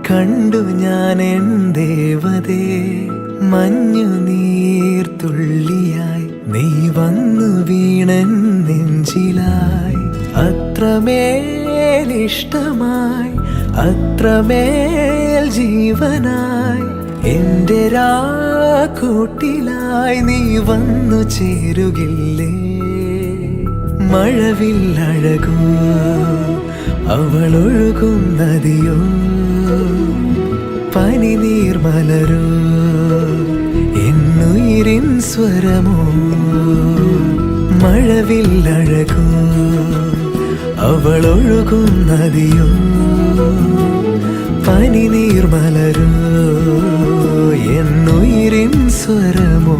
കണ്ടു ഞാൻ എൻ ദേവതേ, മഞ്ഞു നീർത്തുള്ളിയായി നീ വന്നു വീണൻ നെഞ്ചിലായി. അത്രമേൽ ഇഷ്ടമായി, അത്രമേൽ ജീവനായി, എന്റെ രാക്കൂട്ടിലായി നീ വന്നു ചേരുകില്ലേ. മഴവില്ലഴകൂ അവളൊഴുകും നദിയോ, പനിനീർമലരോ എന്നുയിരിൻ സ്വരമോ. മഴവില്ലഴകൂ അവളൊഴുകും നദിയോ, പനിനീർമലരോ എന്നുയിരിൻ സ്വരമോ.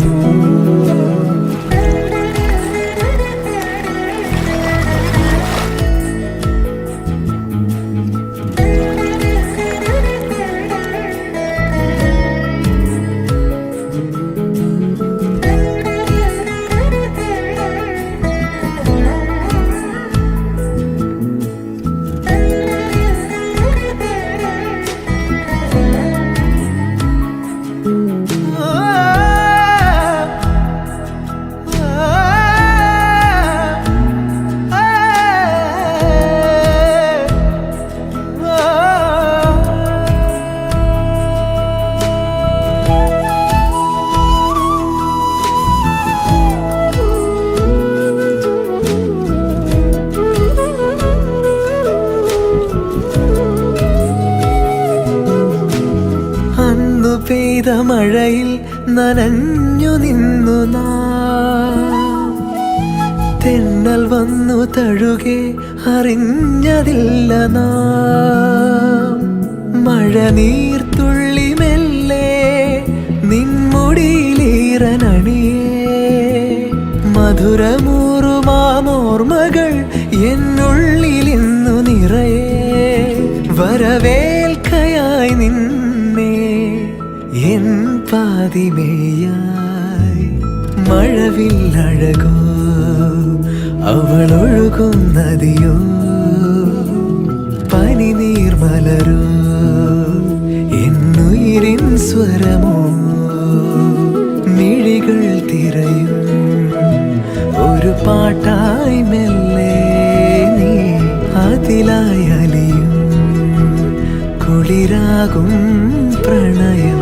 പെയ്ത മഴയിൽ നനഞ്ഞു നിന്നു നാം, തെന്നൽ വന്നു തഴുകെ അറിഞ്ഞതില്ല നാം. മഴ നീർത്തുള്ളി മെല്ലെ നിൻമുടിയിലീറനണിയേ, മധുരമൂറുമാമോർമകൾ എന്നുള്ളിലിന്നു നിറയെ. വരവേൽക്കയായി നിന്നെ എൻ പാതിമേയായി. മഴവില്ലഴകോ അവളൊഴുകും നദിയോ, പനിനീർമലരോ എന്നുയിരിൻ സ്വരമോ. മിഴികൾ തിരയും ഒരു പാട്ടായി മെല്ലെ നീ അതിലായി അലിയും കുളിരാകും പ്രണയം.